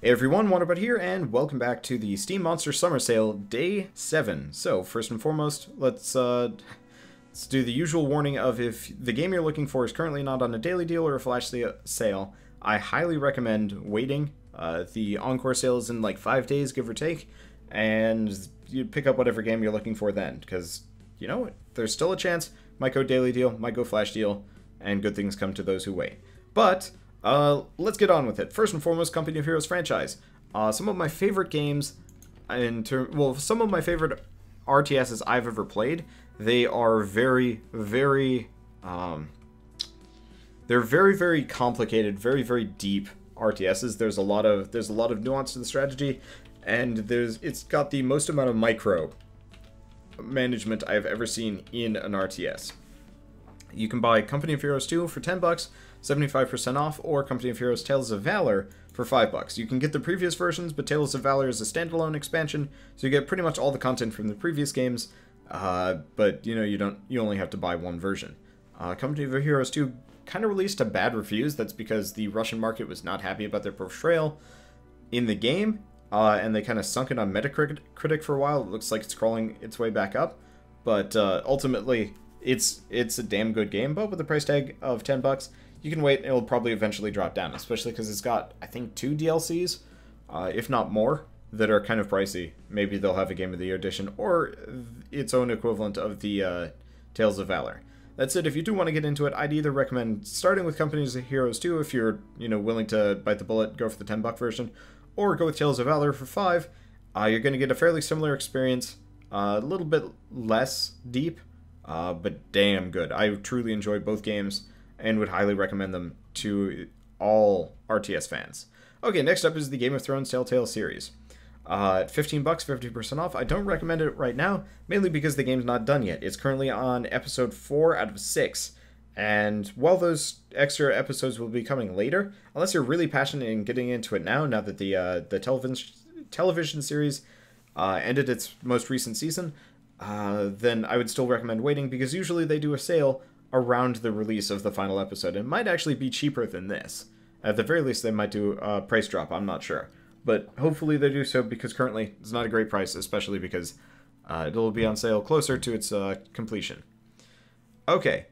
Hey everyone, Wanderbot here, and welcome back to the Steam Monster Summer Sale, Day 7. So, first and foremost, let's do the usual warning of if the game you're looking for is currently not on a daily deal or a flash sale, I highly recommend waiting. The Encore sale is in like 5 days, give or take, and you pick up whatever game you're looking for then, because, you know, there's still a chance, might go daily deal, might go flash deal, and good things come to those who wait. But let's get on with it. First and foremost, Company of Heroes franchise. Some of my favorite games, some of my favorite RTSs I've ever played. They are very, very complicated, very deep RTSs. There's a lot of nuance to the strategy, and it's got the most amount of micro management I've ever seen in an RTS. You can buy Company of Heroes 2 for $10, 75% off, or Company of Heroes Tales of Valor for $5. You can get the previous versions, but Tales of Valor is a standalone expansion, so you get pretty much all the content from the previous games, but you know, you only have to buy one version. Company of Heroes 2 kind of released to bad reviews. That's because the Russian market was not happy about their portrayal in the game, and they kind of sunk it on Metacritic for a while. It looks like it's crawling its way back up, but ultimately it's a damn good game. But with a price tag of $10, you can wait. It'll probably eventually drop down, especially because it's got, I think, 2 DLCs, if not more, that are kind of pricey. Maybe they'll have a Game of the Year edition or its own equivalent of the Tales of Valor. That said, if you do want to get into it, I'd either recommend starting with Company of Heroes 2 if you're, willing to bite the bullet, go for the $10 version, or go with Tales of Valor for $5. You're going to get a fairly similar experience, a little bit less deep, but damn good. I truly enjoyed both games and would highly recommend them to all RTS fans. Okay, next up is the Game of Thrones Telltale series. At $15, 50% off. I don't recommend it right now, mainly because the game's not done yet. It's currently on episode 4 out of 6, and while those extra episodes will be coming later, unless you're really passionate in getting into it now that the television series ended its most recent season, then I would still recommend waiting, because usually they do a sale around the release of the final episode. It might actually be cheaper than this. At the very least, they might do a price drop, I'm not sure. But hopefully they do so, because currently it's not a great price, especially because it'll be on sale closer to its completion. Okay,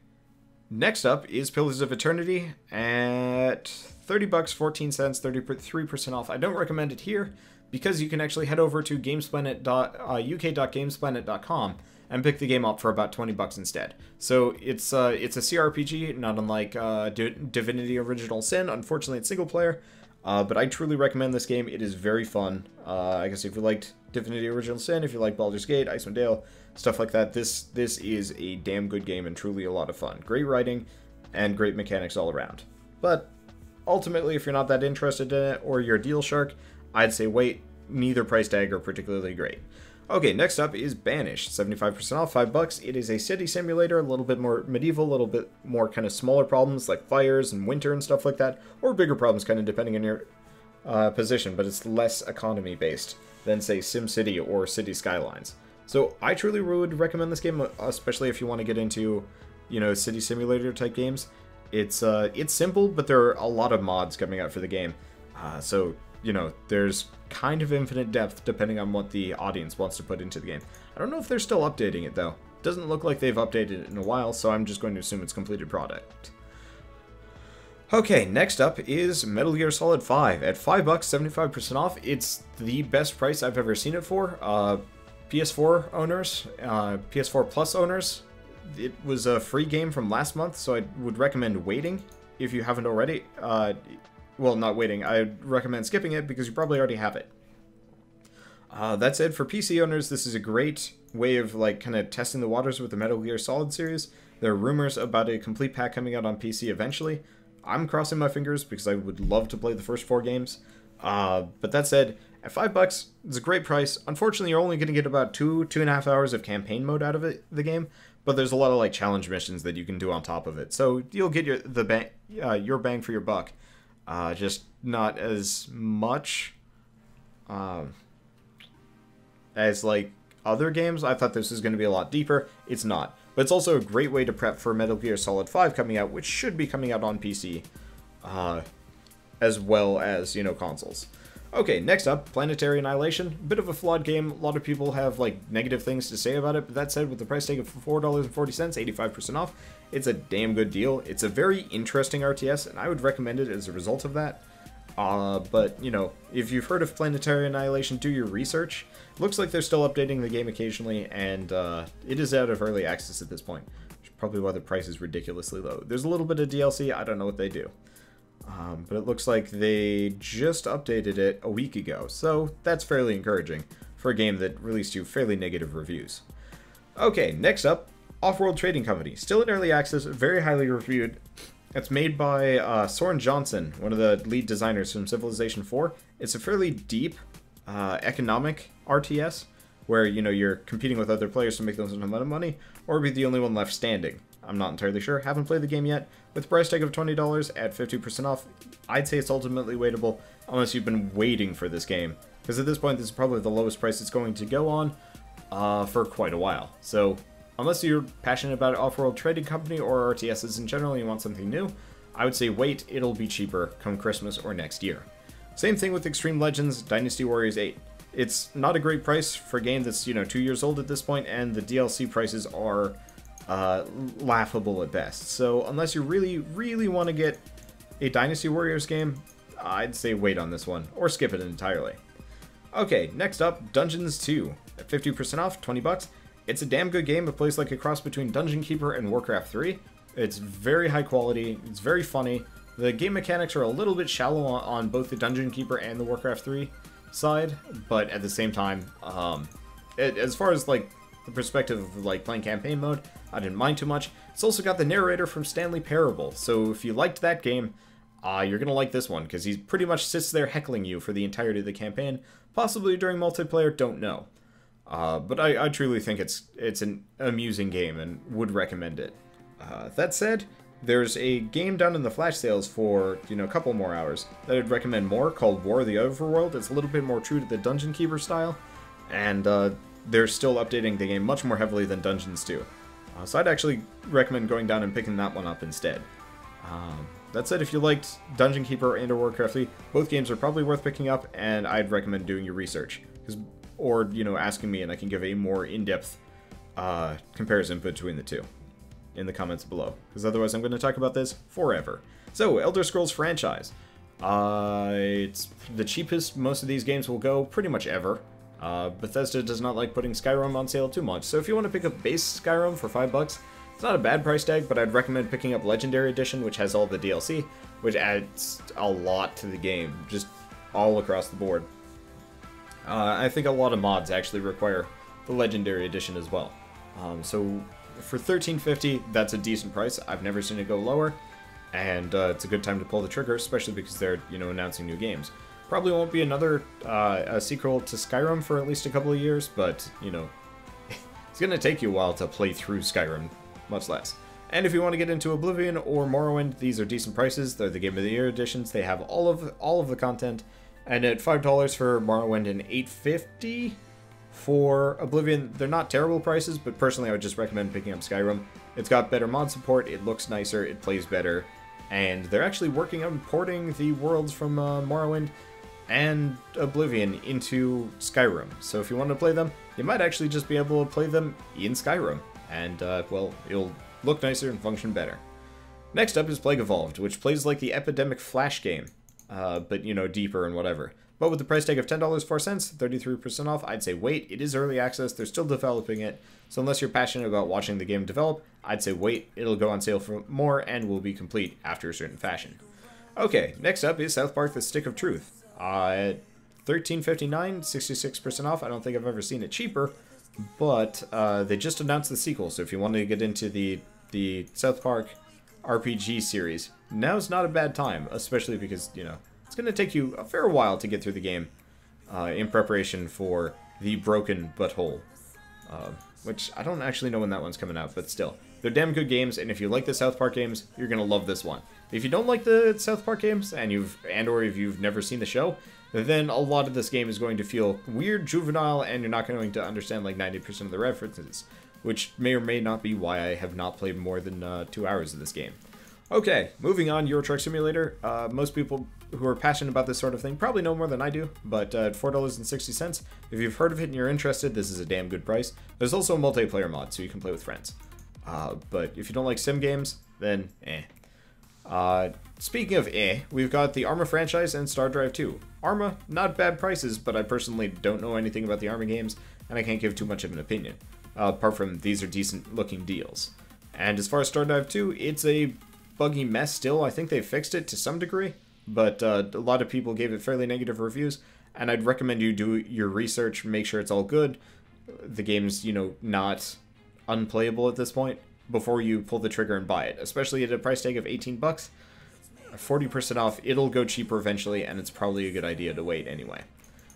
next up is Pillars of Eternity at $30, 14 cents, 33% off. I don't recommend it here, because you can actually head over to uk.gamesplanet.com and pick the game up for about $20 instead. So it's a CRPG, not unlike Divinity Original Sin. Unfortunately, it's single player, but I truly recommend this game. It is very fun. I guess if you liked Divinity Original Sin, if you like Baldur's Gate, Icewind Dale, stuff like that, this is a damn good game and truly a lot of fun. Great writing and great mechanics all around. But ultimately, if you're not that interested in it, or you're a deal shark, I'd say wait. Neither price tag are particularly great. Okay, next up is Banished, 75% off, $5. It is a city simulator, a little bit more medieval, a little bit more kind of smaller problems like fires and winter and stuff like that, or bigger problems kind of depending on your position, but it's less economy based than, say, SimCity or City Skylines. So I truly would recommend this game, especially if you want to get into, city simulator type games. It's simple, but there are a lot of mods coming out for the game, so there's kind of infinite depth depending on what the audience wants to put into the game. I don't know if they're still updating it, though. Doesn't look like they've updated it in a while, so I'm just going to assume it's completed product. Okay, next up is Metal Gear Solid 5 at $5, 75% off. It's the best price I've ever seen it for. PS4 owners, PS4 Plus owners, it was a free game from last month, so I would recommend waiting if you haven't already. Well, not waiting. I'd recommend skipping it because you probably already have it. That said, for PC owners, this is a great way of kind of testing the waters with the Metal Gear Solid series. There are rumors about a complete pack coming out on PC eventually. I'm crossing my fingers because I would love to play the first 4 games. But that said, at $5, it's a great price. Unfortunately, you're only going to get about 2.5 hours of campaign mode out of the game, but there's a lot of challenge missions that you can do on top of it. So you'll get your bang for your buck. Just not as much as other games. I thought this was going to be a lot deeper. It's not. But it's also a great way to prep for Metal Gear Solid 5 coming out, which should be coming out on PC, as well as, consoles. Okay, next up, Planetary Annihilation. Bit of a flawed game. A lot of people have, like, negative things to say about it, but that said, with the price tag of $4.40, 85% off, it's a damn good deal. It's a very interesting RTS, and I would recommend it as a result of that. But, you know, if you've heard of Planetary Annihilation, do your research. Looks like they're still updating the game occasionally, and it is out of early access at this point. Which is probably why the price is ridiculously low. There's a little bit of DLC, I don't know what they do. But it looks like they just updated it a week ago, so that's fairly encouraging for a game that released you fairly negative reviews. Okay, next up, Off-World Trading Company. Still in early access, very highly reviewed. It's made by Soren Johnson, one of the lead designers from Civilization 4. It's a fairly deep, economic RTS, where, you know, you're competing with other players to make those amount of money, or be the only one left standing. I'm not entirely sure, haven't played the game yet. With a price tag of $20 at 50% off, I'd say it's ultimately waitable, unless you've been waiting for this game. Because at this point, this is probably the lowest price it's going to go on for quite a while. So, unless you're passionate about Off-World Trading Company or RTSs in general and you want something new, I would say wait, it'll be cheaper come Christmas or next year. Same thing with Extreme Legends Dynasty Warriors 8. It's not a great price for a game that's, you know, 2 years old at this point, and the DLC prices are laughable at best. So unless you really want to get a Dynasty Warriors game, I'd say wait on this one, or skip it entirely. Okay, next up, Dungeons 2. At 50% off, 20 bucks. It's a damn good game. It plays like a cross between Dungeon Keeper and Warcraft 3. It's very high quality, it's very funny. The game mechanics are a little bit shallow on both the Dungeon Keeper and the Warcraft 3 side, but at the same time, as far as like the perspective of like playing campaign mode, I didn't mind too much. It's also got the narrator from Stanley Parable, so if you liked that game, you're gonna like this one, because he pretty much sits there heckling you for the entirety of the campaign, possibly during multiplayer, don't know. But I truly think it's an amusing game and would recommend it. That said, there's a game down in the flash sales for, you know, a couple more hours that I'd recommend more, called War of the Overworld. It's a little bit more true to the Dungeon Keeper style, and they're still updating the game much more heavily than Dungeons do. So I'd actually recommend going down and picking that one up instead. That said, if you liked Dungeon Keeper and or Warcraft 3, both games are probably worth picking up, and I'd recommend doing your research. Or, you know, asking me and I can give a more in-depth comparison between the two in the comments below. Because otherwise I'm going to talk about this forever. So, Elder Scrolls franchise. It's the cheapest most of these games will go pretty much ever. Bethesda does not like putting Skyrim on sale too much, so if you want to pick up base Skyrim for $5, it's not a bad price tag, but I'd recommend picking up Legendary Edition, which has all the DLC, which adds a lot to the game, just all across the board. I think a lot of mods actually require the Legendary Edition as well. So for $13.50, that's a decent price. I've never seen it go lower, and it's a good time to pull the trigger, especially because they're, you know, announcing new games. Probably won't be another a sequel to Skyrim for at least a couple of years, but, you know, it's going to take you a while to play through Skyrim, much less. And if you want to get into Oblivion or Morrowind, these are decent prices. They're the Game of the Year editions. They have all of the content. And at $5 for Morrowind and $8.50 for Oblivion, they're not terrible prices, but personally I would just recommend picking up Skyrim. It's got better mod support, it looks nicer, it plays better, and they're actually working on porting the worlds from Morrowind and Oblivion into Skyrim. So if you want to play them, you might actually just be able to play them in Skyrim, and, well, it'll look nicer and function better. Next up is Plague Evolved, which plays like the Epidemic Flash game. But, you know, deeper and whatever. But with the price tag of $10.04, 33% off, I'd say wait. It is early access, they're still developing it, so unless you're passionate about watching the game develop, I'd say wait. It'll go on sale for more and will be complete after a certain fashion. Okay, next up is South Park: The Stick of Truth. At $13.59, 66% off. I don't think I've ever seen it cheaper, but they just announced the sequel, so if you want to get into the South Park RPG series, now's not a bad time, especially because, you know, it's going to take you a fair while to get through the game in preparation for the Broken Butthole, which I don't actually know when that one's coming out, but still. They're damn good games, and if you like the South Park games, you're going to love this one. If you don't like the South Park games, and or if you've never seen the show, then a lot of this game is going to feel weird, juvenile, and you're not going to understand like 90% of the references, which may or may not be why I have not played more than 2 hours of this game. Okay, moving on, Euro Truck Simulator. Most people who are passionate about this sort of thing probably know more than I do, but at $4.60, if you've heard of it and you're interested, this is a damn good price. There's also a multiplayer mod, so you can play with friends. But if you don't like sim games, then speaking of we've got the Arma franchise and Star Drive 2. Arma, not bad prices, but I personally don't know anything about the Arma games, and I can't give too much of an opinion. Apart from these are decent looking deals. And as far as Star Drive 2, it's a buggy mess still. I think they fixed it to some degree, but a lot of people gave it fairly negative reviews, and I'd recommend you do your research, make sure it's all good. The game's, not unplayable at this point before you pull the trigger and buy it, especially at a price tag of 18 bucks. 40% off, it'll go cheaper eventually, and it's probably a good idea to wait anyway.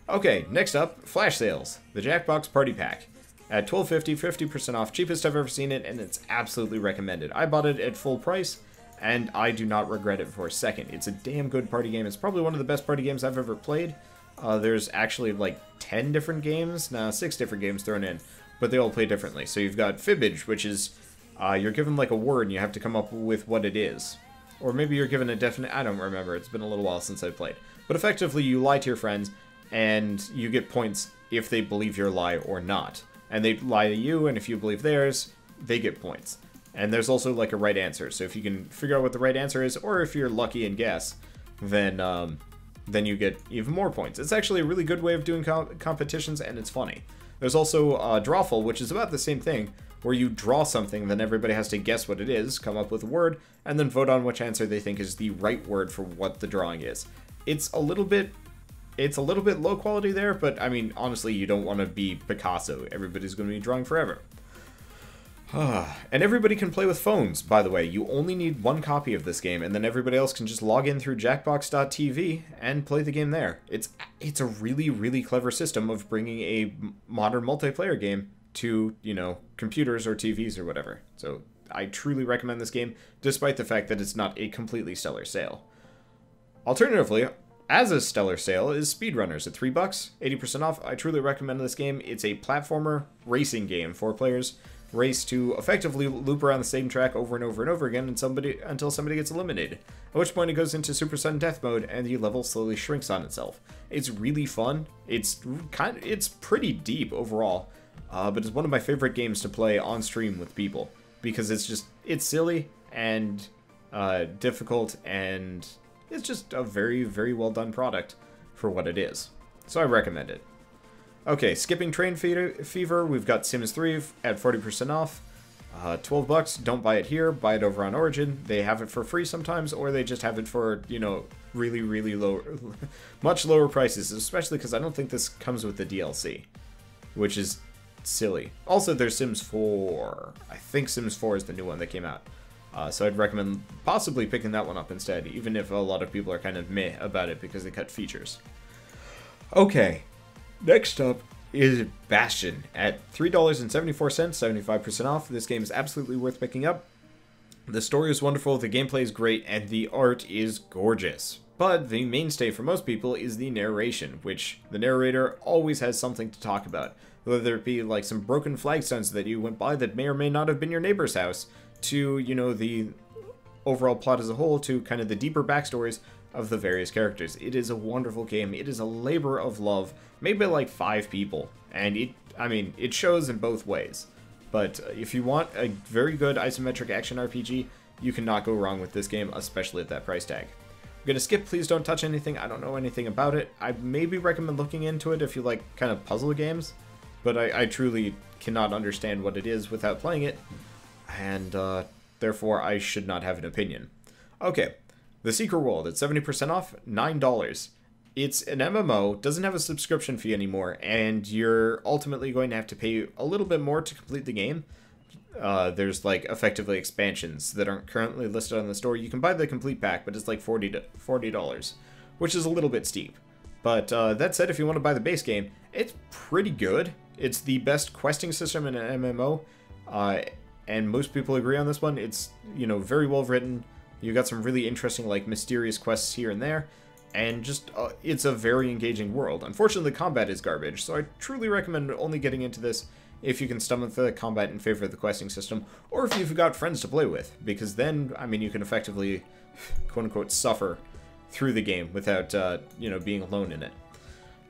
Okay, next up, flash sales. The Jackbox Party Pack. At $12.50, 50% off, cheapest I've ever seen it, and it's absolutely recommended. I bought it at full price, and I do not regret it for a second. It's a damn good party game. It's probably one of the best party games I've ever played. There's actually like 10 different games, 6 different games thrown in, but they all play differently. So you've got fibbage, which is you're given like a word and you have to come up with what it is. Or maybe you're given a definite, I don't remember, it's been a little while since I played. But effectively you lie to your friends and you get points if they believe your lie or not. And they lie to you, and if you believe theirs, they get points. And there's also like a right answer, so if you can figure out what the right answer is, or if you're lucky and guess, then you get even more points. It's actually a really good way of doing competitions, and it's funny. There's also Drawful, which is about the same thing, where you draw something, then everybody has to guess what it is, come up with a word, and then vote on which answer they think is the right word for what the drawing is. It's a little bit low quality there, but I mean, honestly, you don't want to be Picasso. Everybody's going to be drawing forever. And everybody can play with phones, by the way. You only need one copy of this game, and then everybody else can just log in through jackbox.tv and play the game there. It's a really, really clever system of bringing a modern multiplayer game to, computers or TVs or whatever. So I truly recommend this game, despite the fact that it's not a completely stellar sale. Alternatively, as a stellar sale is Speedrunners at $3, 80% off. I truly recommend this game. It's a platformer racing game. 4 players race to effectively loop around the same track over and over and over again until somebody gets eliminated. At which point it goes into super sudden death mode and the level slowly shrinks on itself. It's really fun. It's pretty deep overall, but it's one of my favorite games to play on stream with people because it's silly and difficult, and it's just a very, very well done product for what it is. So I recommend it. Okay, skipping Train Fever, we've got Sims 3 at 40% off. 12 bucks, don't buy it here, buy it over on Origin. They have it for free sometimes, or they just have it for, really, really low, much lower prices, especially because I don't think this comes with the DLC, which is silly. Also, there's Sims 4. I think Sims 4 is the new one that came out. So I'd recommend possibly picking that one up instead, even if a lot of people are kind of meh about it because they cut features. Okay. Next up is Bastion at $3.74, 75% off. This game is absolutely worth picking up. The story is wonderful, the gameplay is great, and the art is gorgeous. But the mainstay for most people is the narration, which the narrator always has something to talk about. Whether it be like some broken flagstones that you went by that may or may not have been your neighbor's house, to, the overall plot as a whole, to kind of the deeper backstories of the various characters. It is a wonderful game. It is a labor of love, made by like 5 people, and it shows in both ways. But if you want a very good isometric action RPG, you cannot go wrong with this game, especially at that price tag. I'm gonna skip Please Don't Touch Anything. I don't know anything about it. I maybe recommend looking into it if you like kind of puzzle games, but I truly cannot understand what it is without playing it, and therefore I should not have an opinion. Okay. The Secret World at 70% off, $9. It's an MMO, doesn't have a subscription fee anymore, and you're ultimately going to have to pay a little bit more to complete the game. There's like effectively expansions that aren't currently listed on the store. You can buy the complete pack, but it's like $40, which is a little bit steep. But that said, if you want to buy the base game, it's pretty good. It's the best questing system in an MMO, and most people agree on this one. It's, very well written. You got some really interesting, like, mysterious quests here and there, and just, it's a very engaging world. Unfortunately, the combat is garbage, so I truly recommend only getting into this if you can stomach the combat in favor of the questing system, or if you've got friends to play with, because then, you can effectively, quote-unquote, suffer through the game without, you know, being alone in it.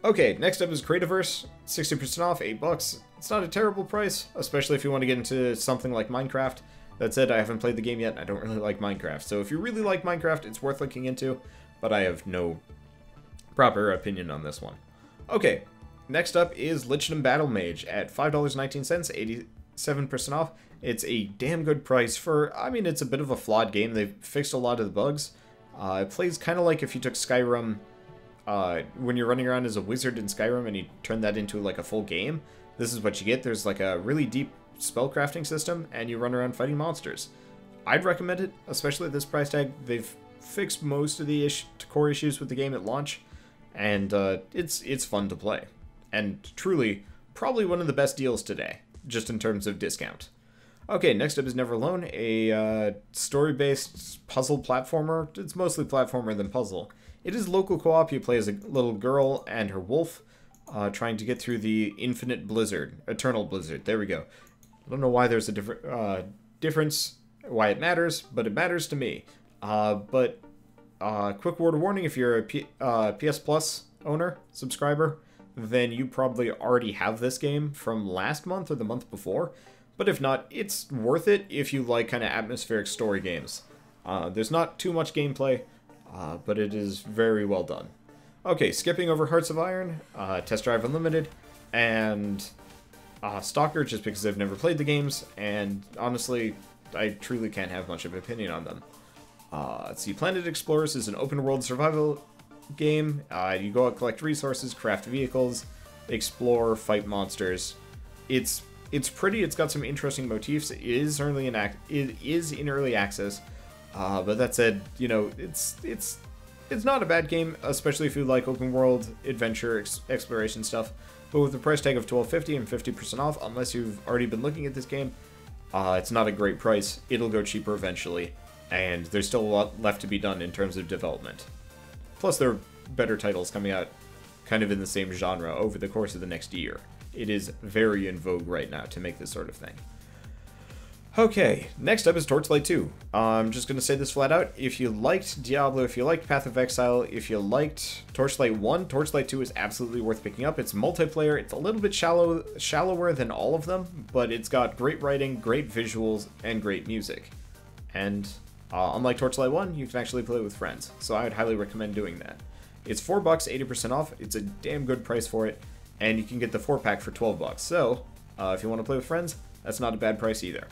Okay, next up is Creativerse, 60% off, $8. It's not a terrible price, especially if you want to get into something like Minecraft. That said, I haven't played the game yet, and I don't really like Minecraft. So if you really like Minecraft, it's worth looking into, but I have no proper opinion on this one. Okay, next up is Lichdom Battle Mage at $5.19, 87% off. It's a damn good price for, I mean, it's a bit of a flawed game. They've fixed a lot of the bugs. It plays kind of like if you took Skyrim, when you're running around as a wizard in Skyrim and you turn that into like a full game. This is what you get. There's like a really deep spellcrafting system, and you run around fighting monsters. I'd recommend it, especially at this price tag. They've fixed most of the core issues with the game at launch, and it's fun to play. And truly, probably one of the best deals today, just in terms of discount. Okay, next up is Never Alone, a story-based puzzle platformer. It's mostly platformer than puzzle. It is local co-op. You play as a little girl and her wolf, trying to get through the infinite blizzard, eternal blizzard. There we go. I don't know why there's a difference, why it matters, but it matters to me. Quick word of warning, if you're a PS Plus owner, subscriber, then you probably already have this game from last month or the month before. But if not, it's worth it if you like kind of atmospheric story games. There's not too much gameplay, but it is very well done. Okay, skipping over Hearts of Iron, Test Drive Unlimited, and Stalker, just because I've never played the games, and honestly, I truly can't have much of an opinion on them. Let's see, Planet Explorers is an open-world survival game. You go out, collect resources, craft vehicles, explore, fight monsters. It's pretty. It's got some interesting motifs. It is in early access, but that said, you know, it's not a bad game, especially if you like open world adventure exploration stuff. But with the price tag of $12.50 and 50% off, unless you've already been looking at this game, it's not a great price. It'll go cheaper eventually, and there's still a lot left to be done in terms of development. Plus, there are better titles coming out kind of in the same genre over the course of the next year. It is very in vogue right now to make this sort of thing. Okay, next up is Torchlight 2. I'm just going to say this flat out. If you liked Diablo, if you liked Path of Exile, if you liked Torchlight 1, Torchlight 2 is absolutely worth picking up. It's multiplayer. It's a little bit shallower than all of them, but it's got great writing, great visuals, and great music. And unlike Torchlight 1, you can actually play it with friends, so I would highly recommend doing that. It's $4, 80% off. It's a damn good price for it, and you can get the 4-pack for $12. So, if you want to play with friends, that's not a bad price either.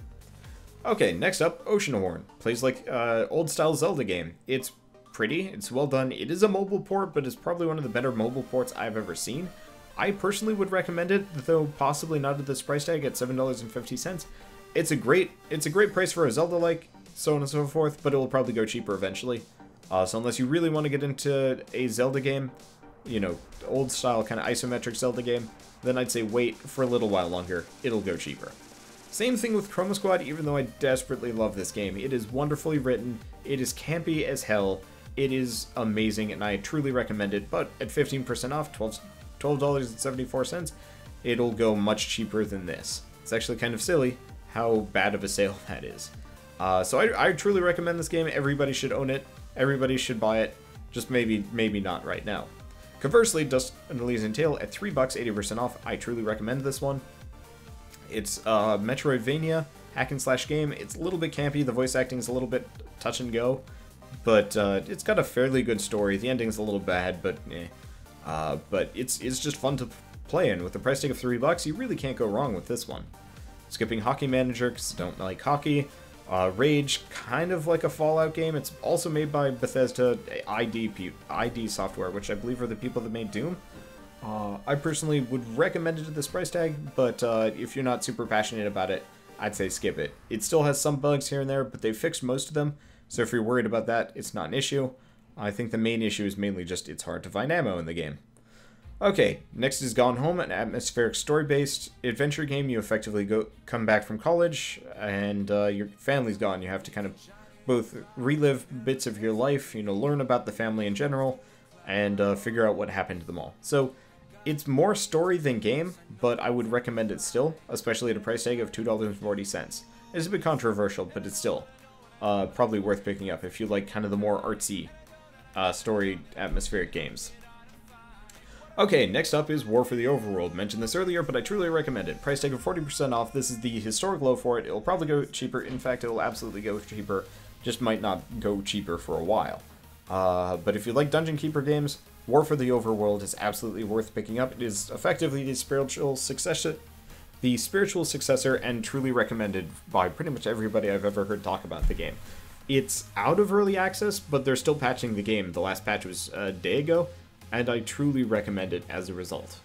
Okay, next up, Oceanhorn. Plays like old-style Zelda game. It's pretty, it's well done. It is a mobile port, but it's probably one of the better mobile ports I've ever seen. I personally would recommend it, though possibly not at this price tag at $7.50. It's a great price for a Zelda-like, so on and so forth, but it will probably go cheaper eventually. So unless you really want to get into a Zelda game, you know, old-style kind of isometric Zelda game, then I'd say wait for a little while longer. It'll go cheaper. Same thing with Chroma Squad, even though I desperately love this game. It is wonderfully written, it is campy as hell, it is amazing, and I truly recommend it, but at 15% off, $12.74, it'll go much cheaper than this. It's actually kind of silly how bad of a sale that is. So I truly recommend this game. Everybody should own it, everybody should buy it, just maybe not right now. Conversely, Dust and Elysian Tale at $3, 80% off, I truly recommend this one. It's a Metroidvania hack-and-slash game. It's a little bit campy, the voice acting is a little bit touch and go, but it's got a fairly good story. The ending's a little bad, but but it's just fun to play in. With the price tag of $3, you really can't go wrong with this one. Skipping Hockey Manager, because I don't like hockey. Rage, kind of like a Fallout game. It's also made by Bethesda ID Software, which I believe are the people that made Doom. I personally would recommend it at this price tag, but if you're not super passionate about it, I'd say skip it. It still has some bugs here and there, but they've fixed most of them, so if you're worried about that, it's not an issue. I think the main issue is mainly just it's hard to find ammo in the game. Okay, next is Gone Home, an atmospheric story-based adventure game. You effectively come back from college, and your family's gone. You have to kind of both relive bits of your life, you know, learn about the family in general, and figure out what happened to them all. So, it's more story than game, but I would recommend it still, especially at a price tag of $2.40. It's a bit controversial, but it's still probably worth picking up if you like kind of the more artsy story atmospheric games. Okay, next up is War for the Overworld. Mentioned this earlier, but I truly recommend it. Price tag of 40% off. This is the historic low for it. It'll probably go cheaper. In fact, it'll absolutely go cheaper. Just might not go cheaper for a while. But if you like Dungeon Keeper games, War for the Overworld is absolutely worth picking up. It is effectively the spiritual successor, and truly recommended by pretty much everybody I've ever heard talk about the game. It's out of early access, but they're still patching the game. The last patch was a day ago, and I truly recommend it as a result.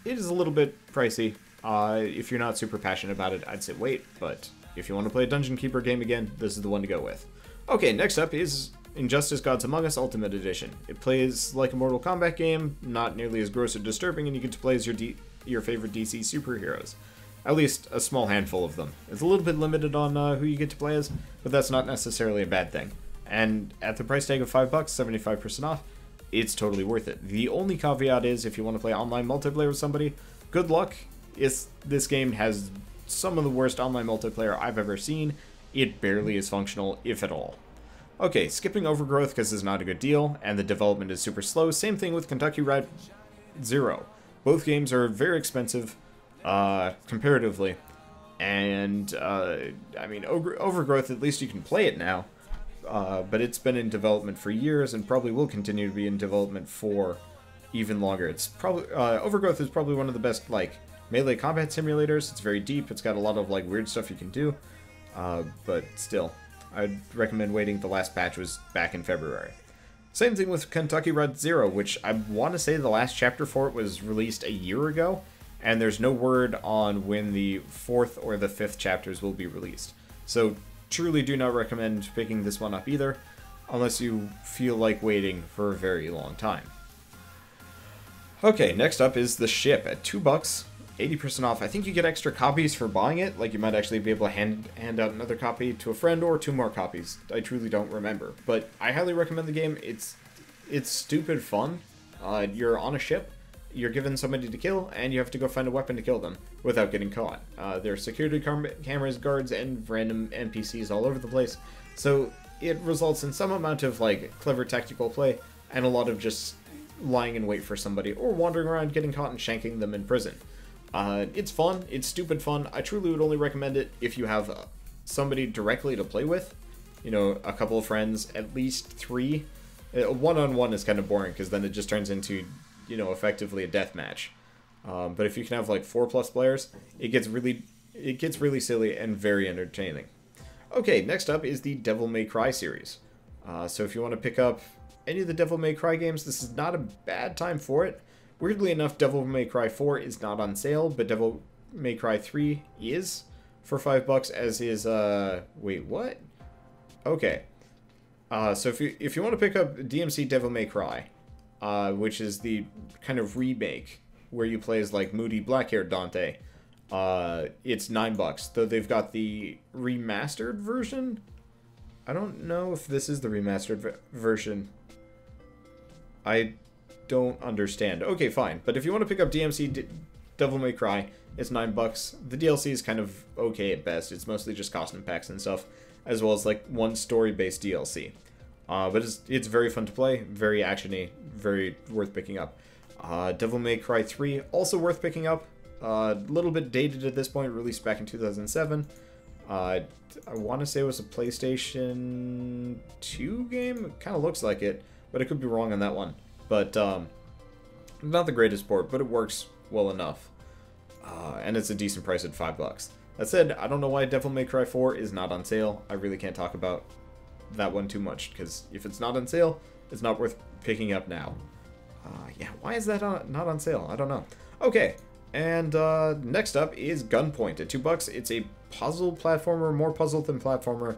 It is a little bit pricey. If you're not super passionate about it, I'd say wait, but if you want to play a Dungeon Keeper game again, this is the one to go with. Okay, next up is Injustice Gods Among Us Ultimate Edition. It plays like a Mortal Kombat game, not nearly as gross or disturbing, and you get to play as your favorite DC superheroes. At least a small handful of them. It's a little bit limited on who you get to play as, but that's not necessarily a bad thing. And at the price tag of $5, 75% off, it's totally worth it. The only caveat is if you want to play online multiplayer with somebody, good luck. This game has some of the worst online multiplayer I've ever seen. It barely is functional, if at all. Okay, skipping Overgrowth because it's not a good deal, and the development is super slow. Same thing with Kentucky Route Zero. Both games are very expensive, comparatively. And, I mean, Overgrowth, at least you can play it now. But it's been in development for years and probably will continue to be in development for even longer. It's probably Overgrowth is probably one of the best like melee combat simulators. It's very deep. It's got a lot of like weird stuff you can do. But still, I'd recommend waiting. The last patch was back in February. Same thing with Kentucky Route Zero, which I want to say the last chapter for it was released a year ago, and there's no word on when the 4th or the 5th chapters will be released. So truly do not recommend picking this one up either, unless you feel like waiting for a very long time. Okay, next up is The Ship at $2, 80% off. I think you get extra copies for buying it, like you might actually be able to hand out another copy to a friend or 2 more copies. I truly don't remember, but I highly recommend the game. It's stupid fun. You're on a ship, you're given somebody to kill, and you have to go find a weapon to kill them without getting caught. There are security cameras, guards, and random NPCs all over the place, so it results in some amount of like clever tactical play and a lot of just lying in wait for somebody or wandering around getting caught and shanking them in prison. It's fun, it's stupid fun. I truly would only recommend it if you have somebody directly to play with, you know, a couple of friends, at least 3. One-on-one is kind of boring because then it just turns into, you know, effectively a death match. But if you can have like 4+ players, it gets really silly and very entertaining. Okay, next up is the Devil May Cry series. So if you want to pick up any of the Devil May Cry games, this is not a bad time for it. Weirdly enough, Devil May Cry 4 is not on sale, but Devil May Cry 3 is for $5, as is, wait, what? Okay. So if you want to pick up DMC Devil May Cry, which is the kind of remake where you play as like moody black-haired Dante, it's $9, though they've got the remastered version. I don't know if this is the remastered version. I don't understand. Okay, fine. But if you want to pick up DMC Devil May Cry, it's $9. The DLC is kind of okay at best. It's mostly just costume packs and stuff, as well as like one story-based DLC. But it's very fun to play, very actiony, very worth picking up. Devil May Cry 3, also worth picking up. A little bit dated at this point, released back in 2007. I want to say it was a PlayStation 2 game. It kind of looks like it, but I could be wrong on that one. But not the greatest port, but it works well enough. And it's a decent price at $5. That said, I don't know why Devil May Cry 4 is not on sale. I really can't talk about that one too much, because if it's not on sale, it's not worth picking up now. Yeah, why is that not on sale? I don't know. Okay, and next up is Gunpoint at $2. It's a puzzle platformer, more puzzle than platformer.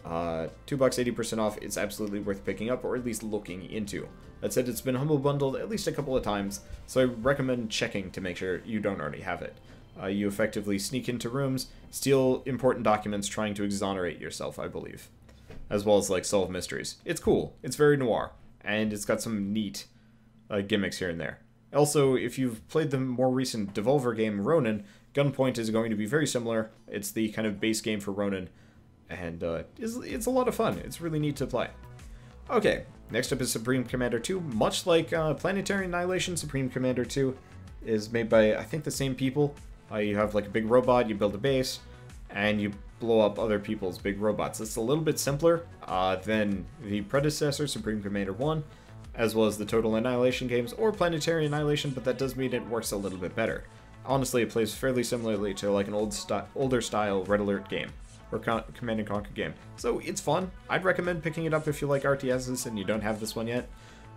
$2, 80% off. It's absolutely worth picking up, or at least looking into. That said, it's been humble bundled at least a couple of times, so I recommend checking to make sure you don't already have it. You effectively sneak into rooms, steal important documents, trying to exonerate yourself, I believe, as well as like solve mysteries. It's cool. It's very noir, and it's got some neat gimmicks here and there. Also, if you've played the more recent Devolver game Ronin, Gunpoint is going to be very similar. It's the kind of base game for Ronin, and it's a lot of fun. It's really neat to play. Okay, next up is Supreme Commander 2. Much like Planetary Annihilation, Supreme Commander 2 is made by, I think, the same people. You have like a big robot, you build a base, and you blow up other people's big robots. It's a little bit simpler than the predecessor, Supreme Commander 1, as well as the Total Annihilation games, or Planetary Annihilation, but that does mean it works a little bit better. Honestly, it plays fairly similarly to like an older style Red Alert game, or Command & Conquer game. So it's fun. I'd recommend picking it up if you like RTSs and you don't have this one yet.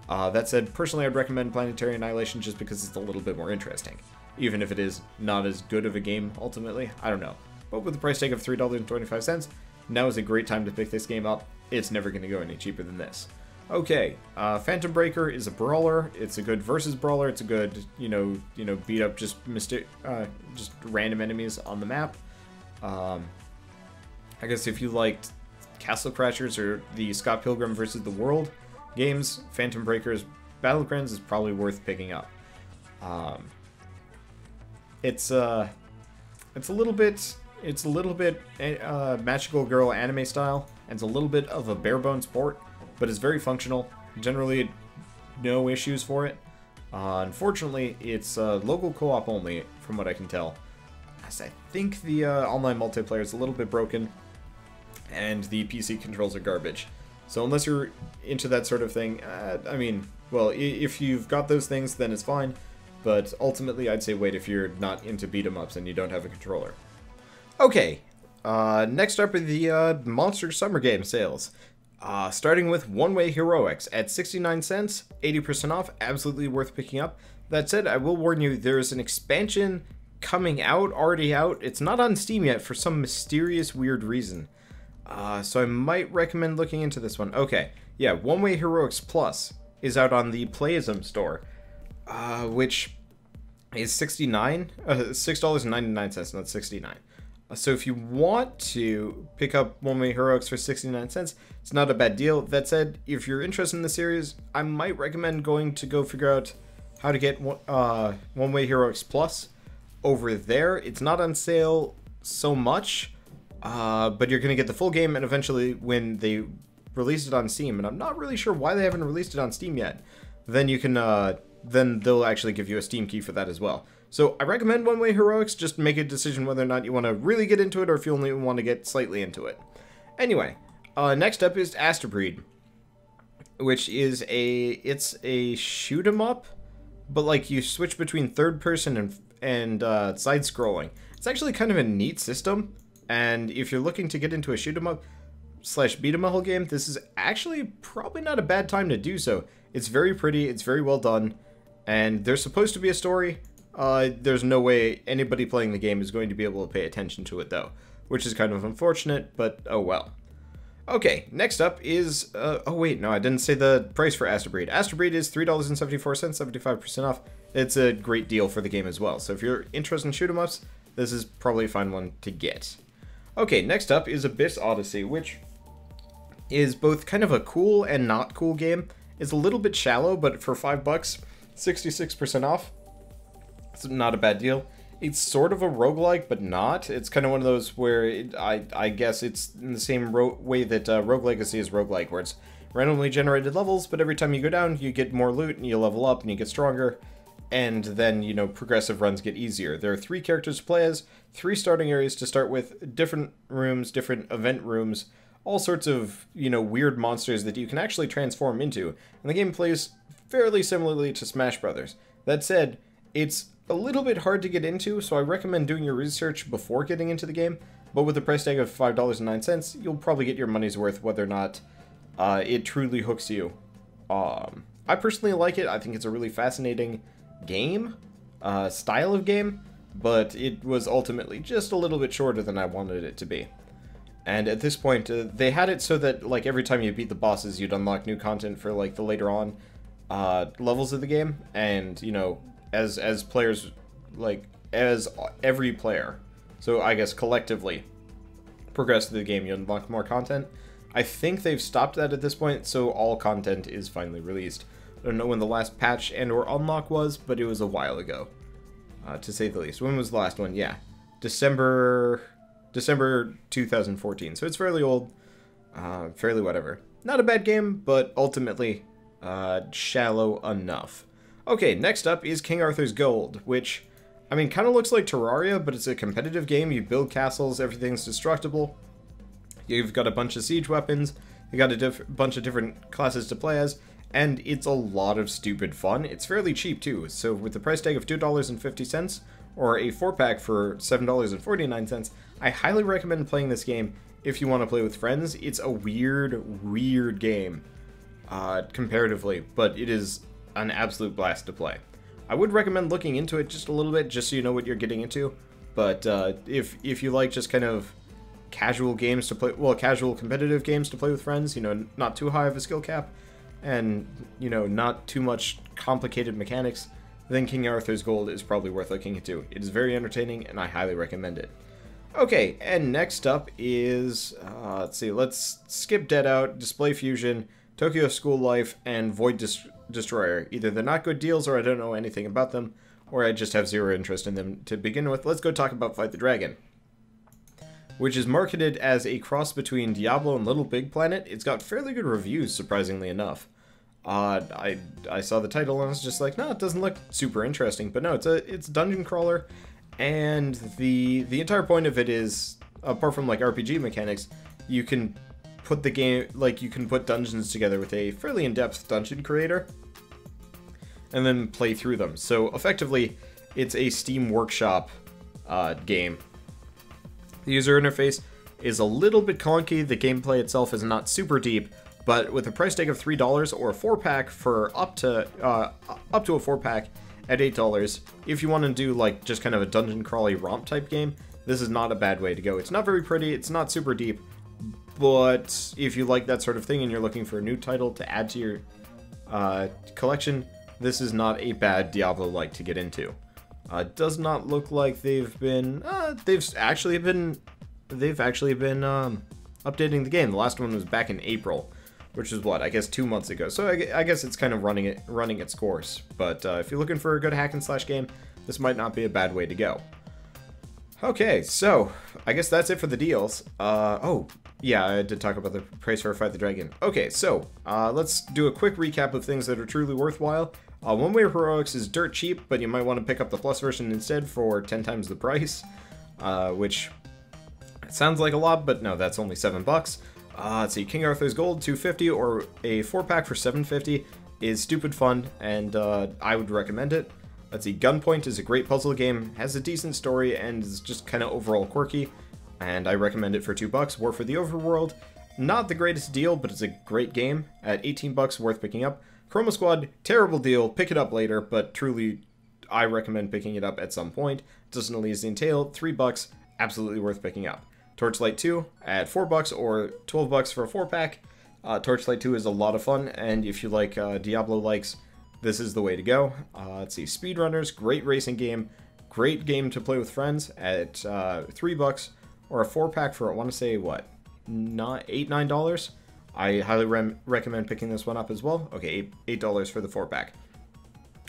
That said, personally I'd recommend Planetary Annihilation just because it's a little bit more interesting. Even if it is not as good of a game, ultimately. I don't know. But with the price tag of $3.25, now is a great time to pick this game up. It's never going to go any cheaper than this. Okay, Phantom Breaker is a brawler. It's a good versus brawler. It's a good, beat up just random enemies on the map. I guess if you liked Castle Crashers or the Scott Pilgrim vs. the World games, Phantom Breaker's Battlegrounds is probably worth picking up. It's a little bit Magical Girl anime style, and it's a little bit of a bare bones port, but it's very functional. Generally, no issues for it. Unfortunately, it's local co-op only, from what I can tell. As I think the online multiplayer is a little bit broken, and the PC controls are garbage. So unless you're into that sort of thing, I mean, well, if you've got those things, then it's fine. But ultimately, I'd say wait if you're not into beat-em-ups and you don't have a controller. Okay, next up are the Monster Summer Game sales. Starting with One Way Heroics at 69 cents, 80% off, absolutely worth picking up. That said, I will warn you, there is an expansion coming out, already out. It's not on Steam yet for some mysterious, weird reason. So I might recommend looking into this one. Okay, yeah, One Way Heroics Plus is out on the Playism store, which is $6.99, not 69. So if you want to pick up One Way Heroics for 69 cents, it's not a bad deal. That said, if you're interested in the series, I might recommend going to go figure out how to get One Way Heroics Plus over there. It's not on sale so much, but you're going to get the full game, and eventually when they release it on Steam, and I'm not really sure why they haven't released it on Steam yet, then you can, then they'll actually give you a Steam key for that as well. So I recommend One Way Heroics. Just make a decision whether or not you want to really get into it, or if you only want to get slightly into it. Anyway, next up is Asterbreed, which is it's a shoot 'em up, but like you switch between third person and side scrolling. It's actually kind of a neat system, and if you're looking to get into a shoot 'em up / beat 'em up game, this is actually probably not a bad time to do so. It's very pretty, it's very well done, and there's supposed to be a story. There's no way anybody playing the game is going to be able to pay attention to it, though, which is kind of unfortunate, but oh well. Okay, next up is, oh wait, no, I didn't say the price for Asterbreed. Asterbreed is $3.74, 75% off. It's a great deal for the game as well, so if you're interested in shoot-em-ups, this is probably a fine one to get. Okay, next up is Abyss Odyssey, which is both kind of a cool and not cool game. It's a little bit shallow, but for $5, 66% off. It's not a bad deal. It's sort of a roguelike, but not. It's kind of one of those where I guess it's in the same way that Rogue Legacy is roguelike, where it's randomly generated levels, but every time you go down, you get more loot, and you level up, and you get stronger, and then, progressive runs get easier. There are 3 characters to play as, 3 starting areas to start with, different rooms, different event rooms, all sorts of, weird monsters that you can actually transform into, and the game plays fairly similarly to Smash Brothers. That said, it's a little bit hard to get into, so I recommend doing your research before getting into the game, but with a price tag of $5.09, you'll probably get your money's worth whether or not it truly hooks you. I personally like it. I think it's a really fascinating game, style of game, but it was ultimately just a little bit shorter than I wanted it to be. And at this point, they had it so that, like, every time you beat the bosses, you'd unlock new content for, like, the later on levels of the game, and, as players, like, as every player, so I guess collectively, progress through the game, you unlock more content. I think they've stopped that at this point, so all content is finally released. I don't know when the last patch and or unlock was, but it was a while ago, to say the least. When was the last one? Yeah, December 2014, so it's fairly old, fairly whatever. Not a bad game, but ultimately shallow enough. Okay, next up is King Arthur's Gold, which, I mean, kind of looks like Terraria, but it's a competitive game. You build castles, everything's destructible. You've got a bunch of siege weapons, you got a bunch of different classes to play as, and it's a lot of stupid fun. It's fairly cheap too, so with the price tag of $2.50, or a 4-pack for $7.49, I highly recommend playing this game if you want to play with friends. It's a weird game, comparatively, but it is an absolute blast to play. I would recommend looking into it just a little bit, just so you know what you're getting into, but if you like just kind of casual games to play, well, casual competitive games to play with friends, you know, not too high of a skill cap, and, you know, not too much complicated mechanics, then King Arthur's Gold is probably worth looking into. It is very entertaining, and I highly recommend it. Okay, and next up is, let's see, let's skip Dead Out, Display Fusion, Tokyo School Life, and Void Destroyer. Either they're not good deals, or I don't know anything about them, or I just have zero interest in them to begin with. Let's go talk about Fight the Dragon, which is marketed as a cross between Diablo and Little Big Planet. It's got fairly good reviews, surprisingly enough. I saw the title and I was just like, no, it doesn't look super interesting, but no, it's a dungeon crawler, and the entire point of it is, apart from like RPG mechanics, you can put the game, like, you can put dungeons together with a fairly in-depth dungeon creator and then play through them. So effectively, it's a Steam Workshop game. The user interface is a little bit clunky, the gameplay itself is not super deep, but with a price tag of $3 or a 4-pack for up to a 4-pack at $8, if you want to do like just kind of a dungeon crawly romp type game, this is not a bad way to go. It's not very pretty, it's not super deep, but if you like that sort of thing and you're looking for a new title to add to your collection, this is not a bad Diablo-like to get into. Does not look like they've been actually been updating the game. The last one was back in April, which is what, I guess 2 months ago. So I guess it's kind of running its course. But if you're looking for a good hack and slash game, this might not be a bad way to go. Okay, so I guess that's it for the deals. Oh yeah, I did talk about the price for Fight the Dragon. Okay, so let's do a quick recap of things that are truly worthwhile. One Way Heroics is dirt cheap, but you might want to pick up the Plus version instead for 10 times the price, which sounds like a lot, but no, that's only $7. Let's see, King Arthur's Gold, $2.50, or a 4-pack for $7.50 is stupid fun, and I would recommend it. Let's see, Gunpoint is a great puzzle game, has a decent story, and is just kind of overall quirky, and I recommend it for $2. War for the Overworld, not the greatest deal, but it's a great game at $18, worth picking up. Chroma Squad, terrible deal, pick it up later, but truly, I recommend picking it up at some point. Doesn't Elysian Tale, $3, absolutely worth picking up. Torchlight 2 at $4 or $12 for a 4-pack. Torchlight 2 is a lot of fun, and if you like Diablo likes, this is the way to go. Let's see, Speedrunners, great racing game, great game to play with friends at $3 or a 4-pack for, I want to say, what, $9? I highly recommend picking this one up as well. Okay, $8 for the 4-pack.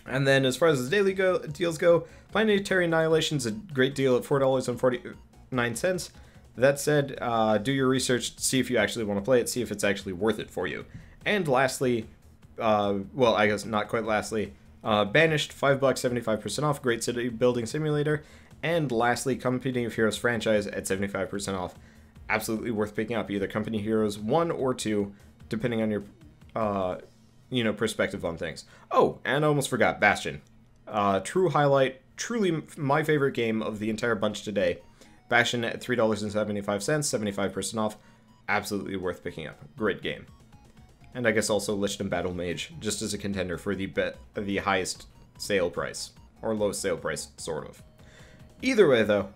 And then as far as the daily deals go, Planetary Annihilation is a great deal at $4.49. That said, do your research, see if you actually want to play it, see if it's actually worth it for you. And lastly, well, I guess not quite lastly, Banished, $5, 75% off, great city building simulator. And lastly, Company of Heroes franchise at 75% off. Absolutely worth picking up, either Company of Heroes 1 or 2, depending on your, perspective on things. Oh, and I almost forgot, Bastion. True highlight, truly my favorite game of the entire bunch today. Bastion at $3.75, 75% off. Absolutely worth picking up. Great game. And I guess also Lich Battle Mage, just as a contender for the highest sale price. Or lowest sale price, sort of. Either way, though,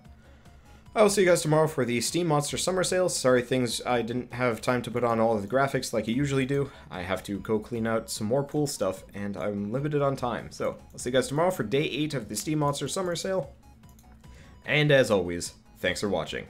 I will see you guys tomorrow for the Steam Monster Summer Sale. Sorry I didn't have time to put on all of the graphics like I usually do. I have to go clean out some more pool stuff, and I'm limited on time. So, I'll see you guys tomorrow for Day 8 of the Steam Monster Summer Sale. And as always, thanks for watching.